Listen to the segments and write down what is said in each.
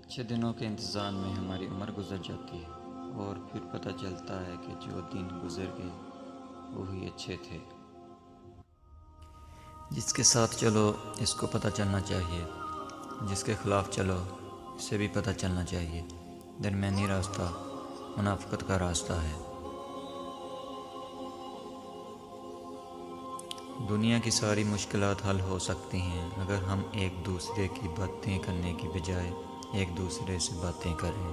اچھے دنوں کے انتظار میں ہماری عمر گزر جاتی ہے اور پھر پتہ چلتا ہے کہ جو دن گزر گئے وہی اچھے تھے۔ جس کے ساتھ چلو اس کو پتہ چلنا چاہیے، جس کے خلاف چلو اسے بھی پتہ چلنا چاہیے۔ درمیانی راستہ منافقت کا راستہ ہے۔ دنیا کی ساری مشکلات حل ہو سکتی ہیں اگر ہم ایک دوسرے کی باتیں کرنے کی بجائے ایک دوسرے سے باتیں کریں۔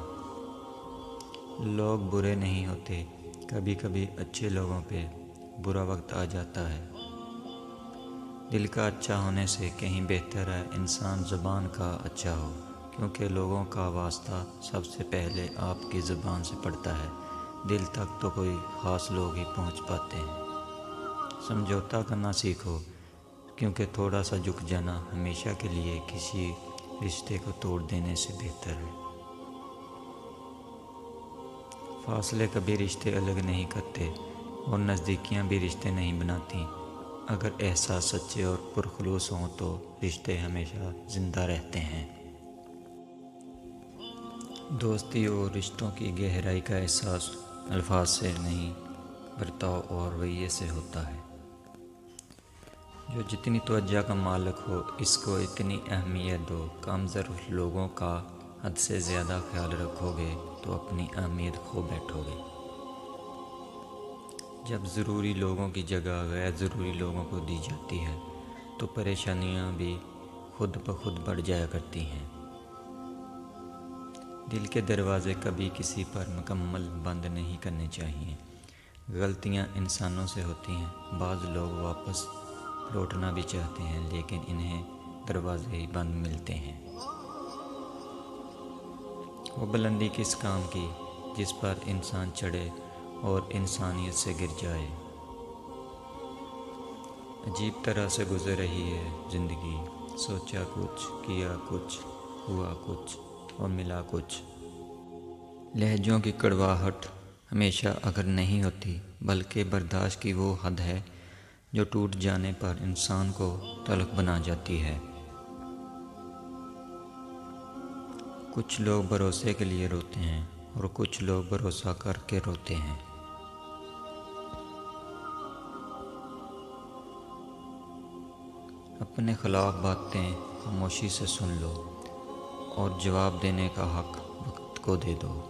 لوگ برے نہیں ہوتے، کبھی کبھی اچھے لوگوں پہ برا وقت آ جاتا ہے۔ دل کا اچھا ہونے سے کہیں بہتر ہے انسان زبان کا اچھا ہو، کیونکہ لوگوں کا واسطہ سب سے پہلے آپ کی زبان سے پڑتا ہے۔ دل تک تو کوئی خاص لوگ ہی پہنچ پاتے ہیں۔ سمجھوتا کرنا سیکھو، کیونکہ تھوڑا سا جھک جانا ہمیشہ کے لیے کسی رشتے کو توڑ دینے سے بہتر ہے۔ فاصلے کبھی رشتے الگ نہیں کرتے اور نزدیکیاں بھی رشتے نہیں بناتی۔ اگر احساس سچے اور پرخلوص ہوں تو رشتے ہمیشہ زندہ رہتے ہیں۔ دوستی اور رشتوں کی گہرائی کا احساس الفاظ سے نہیں، برتاؤ اور رویے سے ہوتا ہے۔ جو جتنی توجہ کا مالک ہو اس کو اتنی اہمیت دو۔ کم ظرف لوگوں کا حد سے زیادہ خیال رکھو گے تو اپنی اہمیت کھو بیٹھو گے۔ جب ضروری لوگوں کی جگہ غیر ضروری لوگوں کو دی جاتی ہے تو پریشانیاں بھی خود بخود بڑھ جایا کرتی ہیں۔ دل کے دروازے کبھی کسی پر مکمل بند نہیں کرنے چاہیے۔ غلطیاں انسانوں سے ہوتی ہیں، بعض لوگ واپس لوٹنا بھی چاہتے ہیں لیکن انہیں دروازے ہی بند ملتے ہیں۔ وہ بلندی کس کام کی جس پر انسان چڑھے اور انسانیت سے گر جائے۔ عجیب طرح سے گزر رہی ہے زندگی، سوچا کچھ، کیا کچھ، ہوا کچھ اور ملا کچھ۔ لہجوں کی کڑواہٹ ہمیشہ اگر نہیں ہوتی، بلکہ برداشت کی وہ حد ہے جو ٹوٹ جانے پر انسان کو تلخ بنا جاتی ہے۔ کچھ لوگ بھروسے کے لیے روتے ہیں اور کچھ لوگ بھروسہ کر کے روتے ہیں۔ اپنے خلاف باتیں خاموشی سے سن لو اور جواب دینے کا حق وقت کو دے دو۔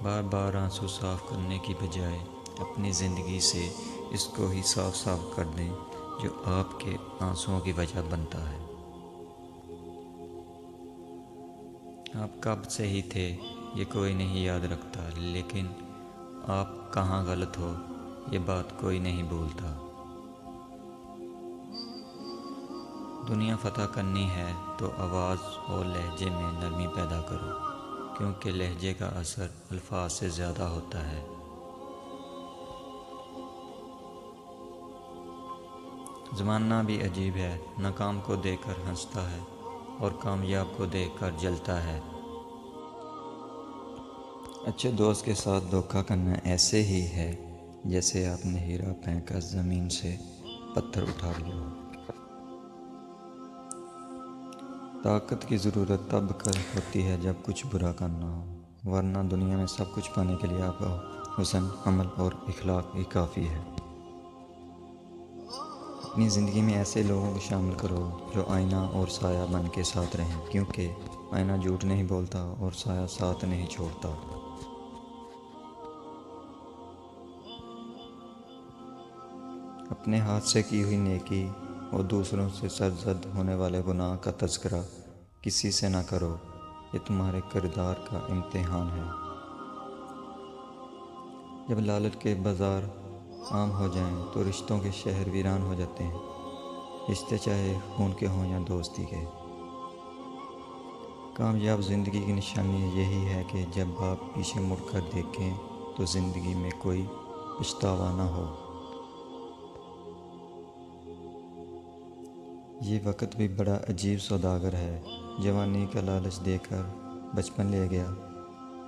بار بار آنسو صاف کرنے کی بجائے اپنی زندگی سے اس کو ہی صاف صاف کر دیں جو آپ کے آنسوؤں کی وجہ بنتا ہے۔ آپ کب سے ہی تھے یہ کوئی نہیں یاد رکھتا، لیکن آپ کہاں غلط ہو یہ بات کوئی نہیں بھولتا۔ دنیا فتح کرنی ہے تو آواز اور لہجے میں نرمی پیدا کرو، کیونکہ لہجے کا اثر الفاظ سے زیادہ ہوتا ہے۔ زمانہ بھی عجیب ہے، ناکام کو دیکھ کر ہنستا ہے اور کامیاب کو دیکھ کر جلتا ہے۔ اچھے دوست کے ساتھ دھوکہ کرنا ایسے ہی ہے جیسے آپ نے ہیرا پھینک کر زمین سے پتھر اٹھا لیا ہو۔ طاقت کی ضرورت تب ہوتی ہے جب کچھ برا کرنا ہو، ورنہ دنیا میں سب کچھ پانے کے لیے آپ کا حسن، عمل اور اخلاق ہی کافی ہے۔ اپنی زندگی میں ایسے لوگوں کو شامل کرو جو آئینہ اور سایہ بن کے ساتھ رہیں، کیونکہ آئینہ جھوٹ نہیں بولتا اور سایہ ساتھ نہیں چھوڑتا۔ اپنے ہاتھ سے کی ہوئی نیکی اور دوسروں سے سرزد ہونے والے گناہ کا تذکرہ کسی سے نہ کرو، یہ تمہارے کردار کا امتحان ہے۔ جب لالچ کے بازار عام ہو جائیں تو رشتوں کے شہر ویران ہو جاتے ہیں، رشتے چاہے خون کے ہوں یا دوستی کے۔ کامیاب زندگی کی نشانی یہی ہے کہ جب آپ پیچھے مڑ کر دیکھیں تو زندگی میں کوئی پچھتاوا نہ ہو۔ یہ وقت بھی بڑا عجیب سوداگر ہے، جوانی کا لالچ دے کر بچپن لے گیا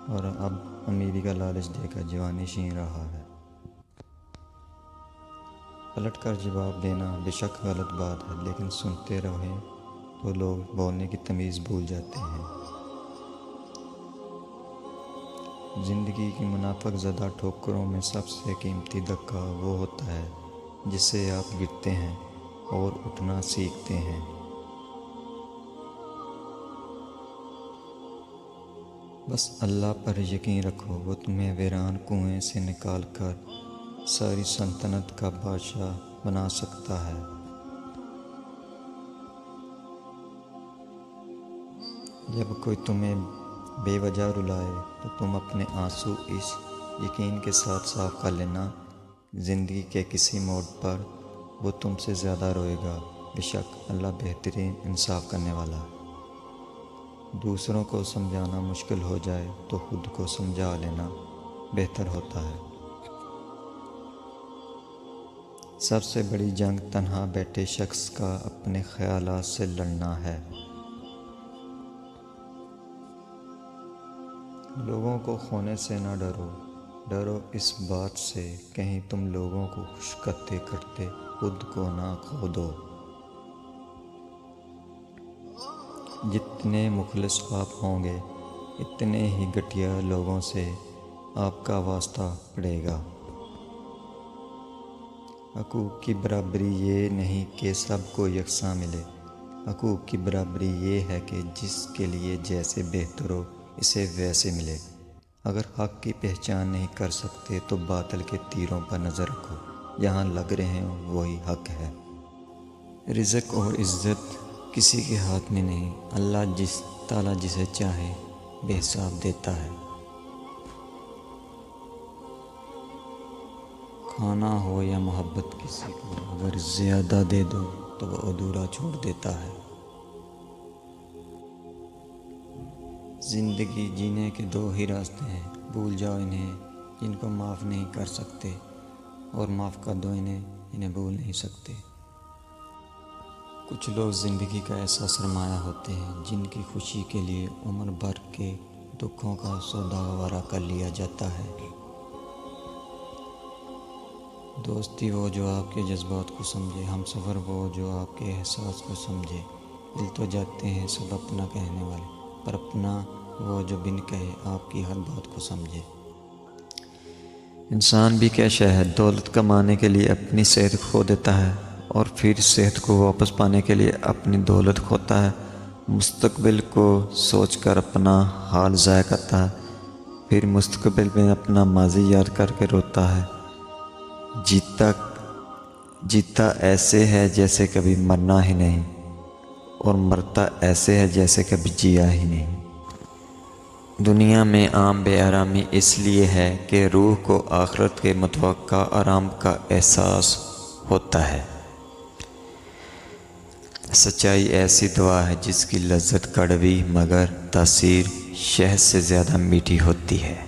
اور اب امیری کا لالچ دے کر جوانی چھین رہا ہے۔ پلٹ کر جواب دینا بے شک غلط بات ہے، لیکن سنتے رہیں تو لوگ بولنے کی تمیز بھول جاتے ہیں۔ زندگی کی منافق زدہ ٹھوکروں میں سب سے قیمتی دھکا وہ ہوتا ہے جس سے آپ گرتے ہیں اور اٹھنا سیکھتے ہیں۔ بس اللہ پر یقین رکھو، وہ تمہیں ویران کنویں سے نکال کر ساری سلطنت کا بادشاہ بنا سکتا ہے۔ جب کوئی تمہیں بے وجہ رلائے تو تم اپنے آنسو اس یقین کے ساتھ صاف کر لینا، زندگی کے کسی موڑ پر وہ تم سے زیادہ روئے گا، بے شک اللہ بہترین انصاف کرنے والا ہے۔ دوسروں کو سمجھانا مشکل ہو جائے تو خود کو سمجھا لینا بہتر ہوتا ہے۔ سب سے بڑی جنگ تنہا بیٹھے شخص کا اپنے خیالات سے لڑنا ہے۔ لوگوں کو کھونے سے نہ ڈرو، ڈرو اس بات سے کہیں تم لوگوں کو خوش کرتے کرتے خود کو نہ کھو دو۔ جتنے مخلص آپ ہوں گے اتنے ہی گھٹیا لوگوں سے آپ کا واسطہ پڑے گا۔ حقوق کی برابری یہ نہیں کہ سب کو یکساں ملے، حقوق کی برابری یہ ہے کہ جس کے لیے جیسے بہتر ہو اسے ویسے ملے۔ اگر حق کی پہچان نہیں کر سکتے تو باطل کے تیروں پر نظر رکھو، جہاں لگ رہے ہوں وہی حق ہے۔ رزق اور عزت کسی کے ہاتھ میں نہیں، اللہ تعالیٰ جسے چاہے بے حساب دیتا ہے۔ کھانا ہو یا محبت کسی کو اگر زیادہ دے دو تو وہ ادھورا چھوڑ دیتا ہے۔ زندگی جینے کے دو ہی راستے ہیں، بھول جاؤ انہیں جن کو معاف نہیں کر سکتے، اور معاف کر دو انہیں بھول نہیں سکتے۔ کچھ لوگ زندگی کا ایسا سرمایہ ہوتے ہیں جن کی خوشی کے لیے عمر بھر کے دکھوں کا سودا گوارا کر لیا جاتا ہے۔ دوستی وہ جو آپ کے جذبات کو سمجھے، ہم سفر وہ جو آپ کے احساس کو سمجھے۔ دل تو جاتے ہیں سب اپنا کہنے والے، پر اپنا وہ جو بن کہے آپ کی ہر بات کو سمجھے۔ انسان بھی کیا شے ہے، دولت کمانے کے لیے اپنی صحت کھو دیتا ہے اور پھر صحت کو واپس پانے کے لیے اپنی دولت کھوتا ہے۔ مستقبل کو سوچ کر اپنا حال ضائع کرتا ہے، پھر مستقبل میں اپنا ماضی یاد کر کے روتا ہے۔ جیتا ایسے ہے جیسے کبھی مرنا ہی نہیں، اور مرتا ایسے ہے جیسے کبھی جیا ہی نہیں۔ دنیا میں عام بے آرامی اس لیے ہے کہ روح کو آخرت کے متوقع آرام کا احساس ہوتا ہے۔ سچائی ایسی دوا ہے جس کی لذت کڑوی مگر تاثیر شہد سے زیادہ میٹھی ہوتی ہے۔